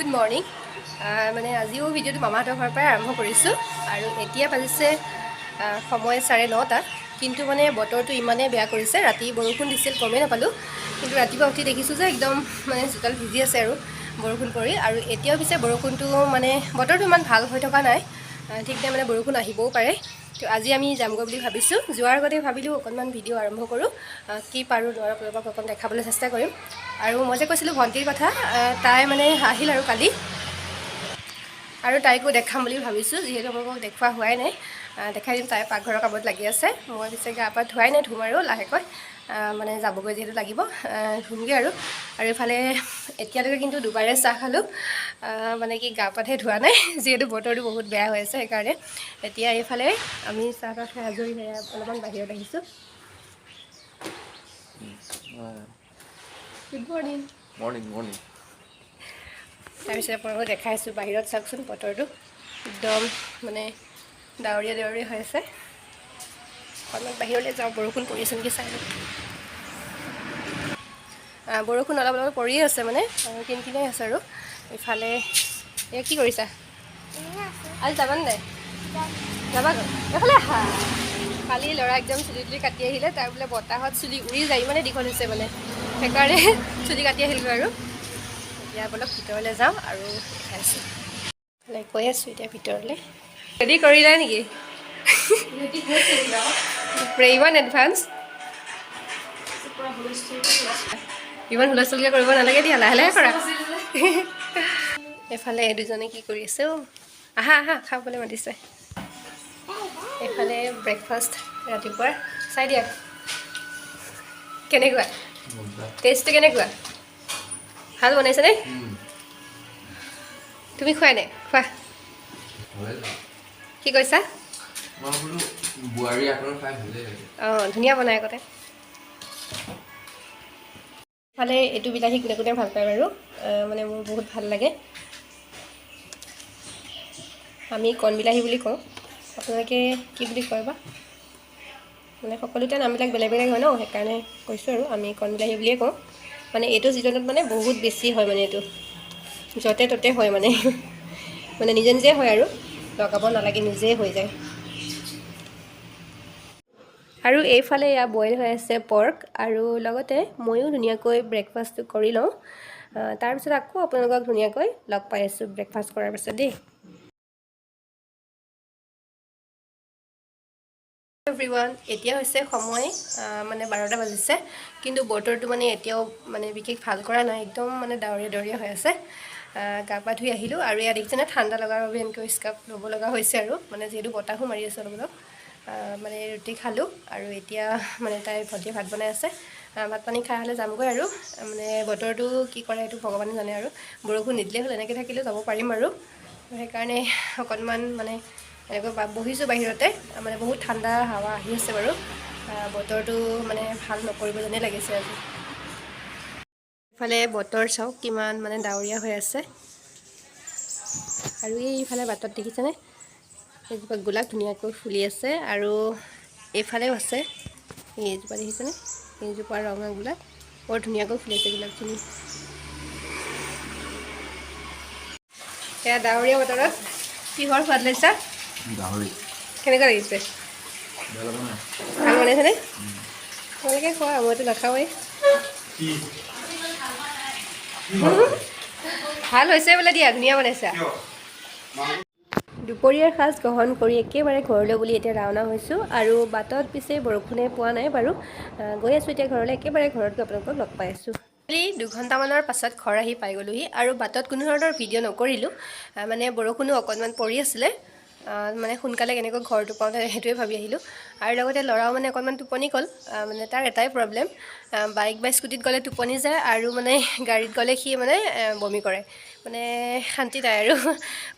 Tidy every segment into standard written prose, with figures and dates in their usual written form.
good morning মানে আজিও ভিডিঅ'টো মামাহঁতৰ ঘৰৰ পৰাই আৰম্ভ কৰিছোঁ আৰু এতিয়া বাজিছে সময় 9:30 কিন্তু মানে বতৰটো ইমানেই বেয়া কৰিছে ৰাতি বৰষুণ দিছিল গমেই নাপালোঁ কিন্তু ৰাতিপুৱা উঠি দেখিছোঁ যে একদম মানে চোতাল ভিজি আছে আৰু বৰষুণ পৰি আৰু এতিয়াও পিছে বৰষুণটো মানে বতৰটো ইমান ভাল হৈ থকা নাই ঠিক নাই মানে বৰষুণ আহিবও পাৰে তো আজি আমি যামগৈ বুলি ভাবিছোঁ যোৱাৰ আগতে ভাবিলোঁ অকণমান ভিডিঅ' আৰম্ভ কৰোঁ কি পাৰোঁ ল'ৰাবিলাকক অকণ দেখাবলৈ চেষ্টা কৰিম আৰু মই যে কৈছিলোঁ ভণ্টিৰ কথা তাই মানে আহিল আৰু কালি আৰু তাইকো দেখাম বুলি ভাবিছোঁ যিহেতু মোক দেখুওৱা হোৱাই নাই দেখাই দিম তাই পাকঘৰৰ কামত লাগি আছে মই পিছে গা পা ধুৱাই নাই ধুম আৰু লাহেকৈ মানে যাবগৈ যিহেতু লাগিব ধুমগৈ আৰু এইফালে এতিয়ালৈকে কিন্তু দুবাৰে চাহ খালোঁ মানে কি গা পাতহে ধোৱা নাই যিহেতু বতৰটো বহুত বেয়া হৈ আছে সেইকাৰণে এতিয়া এইফালে আমি চাহ তাহ খাই আজৰি হৈ অলপমান বাহিৰত আহিছোঁ গুড মৰ্ণিং মৰ্ণিং তাৰপিছত আপোনালোকক দেখাইছোঁ বাহিৰত চাওকচোন বতৰটো একদম মানে ডাৱৰীয়া হৈ আছে অকণমান বাহিৰলৈ যাওঁ বৰষুণ পৰি আছে নেকি চাই বৰষুণ অলপ পৰিয়ে আছে মানে কিনকিনাই আছে আৰু ইফালে এই কি কৰিছা আজি যাবানে নাই যাবা এইফালে আহা কালি ল'ৰা একদম চুলি তুলি কাটি আহিলে তাৰ বোলে বতাহত চুলি উৰি যায় ইমানে দীঘল হৈছে মানে সেইকাৰণে চুলি কাটি আহিলোঁ আৰু এতিয়া অলপ ভিতৰলৈ যাওঁ আৰু দেখাইছোঁ কৈ আছোঁ এতিয়া ভিতৰলৈ ৰেডি কৰিলা নেকি ইমান এডভান্স ইমান হুলস্থুলকৈ কৰিব নালাগে দিয়া লাহে লাহে কৰা এইফালে দুজনে কি কৰি আছে আহা খাবলৈ মাতিছে এইফালে ব্ৰেকফাষ্ট ৰাতিপুৱাৰ চাই দিয়া কেনেকুৱা টেষ্টটো কেনেকুৱা ভাল বনাইছেনে তুমি খোৱাই নাই খোৱা কি কৈছা অঁ ধুনীয়া বনাই আগতে ফালে এইটো বিলাহী কোনে কোনে ভাল পায় বাৰু মানে মোৰ বহুত ভাল লাগে আমি কণ বিলাহী বুলি কওঁ আপোনালোকে কি বুলি কয় বা মানে সকলোতে নামবিলাক বেলেগ বেলেগ হয় ন সেইকাৰণে কৈছোঁ আৰু আমি কণ বিলাহী বুলিয়ে কওঁ মানে এইটো ছিজনত মানে বহুত বেছি হয় মানে এইটো য'তে ত'তে হয় মানে মানে নিজে নিজে হয় আৰু লগাব নালাগে নিজেই হৈ যায় আৰু এইফালে এয়া বইল হৈ আছে পৰ্ক আৰু লগতে ময়ো ধুনীয়াকৈ ব্ৰেকফাষ্টটো কৰি লওঁ তাৰপিছত আকৌ আপোনালোকক ধুনীয়াকৈ লগ পাই আছোঁ ব্ৰেকফাষ্ট কৰাৰ পাছত দেই এভৰিৱান এতিয়া হৈছে সময় মানে 12টা বাজিছে কিন্তু বতৰটো মানে এতিয়াও মানে বিশেষ ভাল কৰা নাই একদম মানে ডাৱৰীয়া হৈ আছে গা পা ধুই আহিলোঁ আৰু ইয়াত দেখিছেনে ঠাণ্ডা লগাৰ বাবে এনেকৈ স্কাৰ্ফ ল'ব লগা হৈছে আৰু মানে যিহেতু বতাহো মাৰি আছে অলপ মানে ৰুটি খালোঁ আৰু এতিয়া মানে তাই ভণ্টিয়ে ভাত বনাই আছে ভাত পানী খাই হ'লে যামগৈ আৰু মানে বতৰটো কি কৰে সেইটো ভগৱানে জানে আৰু বৰষুণ নিদিলে হ'ল এনেকৈ থাকিলেও যাব পাৰিম আৰু সেইকাৰণে অকণমান মানে এনেকৈ বহিছোঁ বাহিৰতে মানে বহুত ঠাণ্ডা হাৱা আহি আছে বাৰু বতৰটো মানে ভাল নকৰিব যেনেই লাগিছে আজি ইফালে বতৰ চাওক কিমান মানে ডাৱৰীয়া হৈ আছে আৰু এইফালে বাটত দেখিছেনে এইজোপা গোলাপ ধুনীয়াকৈ ফুলি আছে আৰু এইফালেও আছে এইজোপা দেখিছেনে এইজোপা ৰঙা গোলাপ বৰ ধুনীয়াকৈ ফুলি আছে গোলাপখিনি এয়া ডাৱৰীয়া বতৰত কিহৰ সোৱাদ লৈছা গাহৰি কেনেকুৱা লাগিছে ভাল বনাইছেনে তোমালোকে খোৱা মইতো নাখাওঁৱেই ভাল হৈছে বোলে দিয়া ধুনীয়া বনাইছা দুপৰীয়াৰ সাজ গ্ৰহণ কৰি একেবাৰে ঘৰলৈ বুলি এতিয়া ৰাওনা হৈছোঁ আৰু বাটত পিছে বৰষুণে পোৱা নাই বাৰু গৈ আছোঁ এতিয়া ঘৰলৈ একেবাৰে ঘৰত গৈ আপোনালোকক লগ পাই আছোঁ 2 ঘণ্টামানৰ পাছত ঘৰ আহি পাই গ'লোহি আৰু বাটত কোনো ধৰণৰ ভিডিঅ' নকৰিলোঁ মানে বৰষুণো অকণমান পৰি আছিলে মানে সোনকালে কেনেকৈ ঘৰটো পাওঁ সেইটোৱে ভাবি আহিলোঁ আৰু লগতে ল'ৰাও মানে অকণমান টোপনি গ'ল মানে তাৰ এটাই প্ৰব্লেম বাইক বা স্কুটিত গ'লে টোপনি যায় আৰু মানে গাড়ীত গ'লে সি মানে বমি কৰে মানে শান্তি নাই আৰু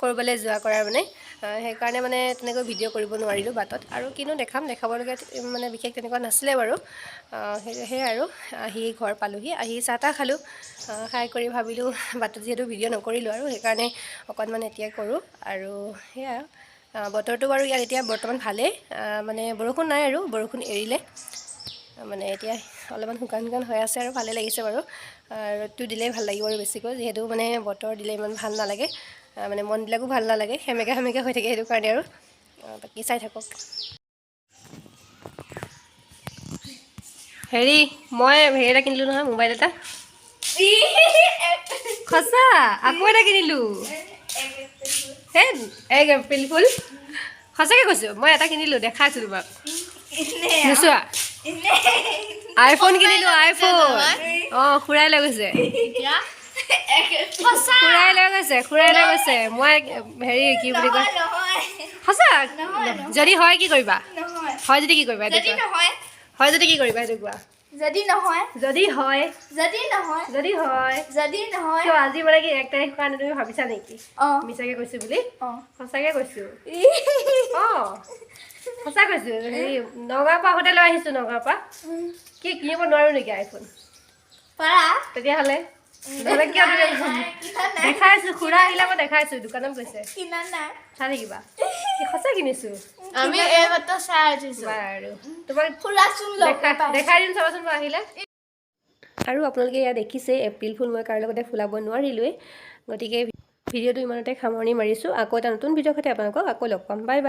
ক'ৰবালৈ যোৱা কৰাৰ মানে সেইকাৰণে মানে তেনেকৈ ভিডিঅ' কৰিব নোৱাৰিলোঁ বাটত আৰু কিনো দেখাবলগীয়া মানে বিশেষ তেনেকুৱা নাছিলে বাৰু সেয়াই আৰু আহি ঘৰ পালোঁহি আহি চাহ তাহ খালোঁ খাই কৰি ভাবিলোঁ বাটত যিহেতু ভিডিঅ' নকৰিলোঁ আৰু সেইকাৰণে অকণমান এতিয়া কৰোঁ আৰু সেয়া বতৰটো বাৰু ইয়াত এতিয়া বৰ্তমান ভালেই মানে বৰষুণ নাই আৰু বৰষুণ এৰিলে মানে এতিয়া অলপমান শুকান শুকান হৈ আছে আৰু ভালেই লাগিছে বাৰু ৰ'দটো দিলেই ভাল লাগিব আৰু বেছিকৈ যিহেতু মানে বতৰ দিলে ইমান ভাল নালাগে মানে মনবিলাকো ভাল নালাগে সেমেকা সেমেকা হৈ থাকে সেইটো কাৰণে আৰু বাকী চাই থাকক হেৰি মই হেৰি এটা কিনিলোঁ নহয় মোবাইল এটা সঁচা আকৌ এটা কিনিলোঁ হে এক এপ্ৰিল ফুল সঁচাকৈ কৈছোঁ মই এটা কিনিলোঁ দেখাইছোঁ তোমাক নোচোৱা আইফোন কিনিলোঁ আইফোন অঁ খুৰাই লৈ গৈছে খুৰাই লৈ গৈছে মই হেৰি কি বুলি কয় সঁচা যদি হয় কি কৰিবা হয় যদি কি কৰিবা এইটো হয় যদি কি কৰিবা সেইটো কোৱা যদি হয় আজি মানে কি 1 তাৰিখ কাৰণে তুমি ভাবিছা নেকি মিছাকে কৈছো বুলি সঁচাকে কৈছো সঁচা কৈছো হেৰি নগাঁৱৰ পৰা আহোঁতে লৈ আহিছো নগাঁৱৰ পৰা কি কিনিব নোৱাৰো নেকি আইফোন তেতিয়াহ'লে নহ'লে কিয় দেখাইছো খুৰা আহিলে মই দেখাইছো দোকানত গৈছে চাই থাকিবা সঁচা কিনিছো আমি এইমাত্ৰ চাই উঠিছো বাৰু তোমাক খুৰাচোন দেখাই দিম চাবাচোন মই আহিলে আৰু আপোনালোকে ইয়াত দেখিছে এপ্ৰিল ফুল মই কাৰো লগতে ফুলাব নোৱাৰিলোৱেই গতিকে ভিডিঅ'টো ইমানতে সামৰণি মাৰিছোঁ আকৌ এটা নতুন ভিডিঅ'ৰ সৈতে আপোনালোকক আকৌ লগ পাম বাই বাই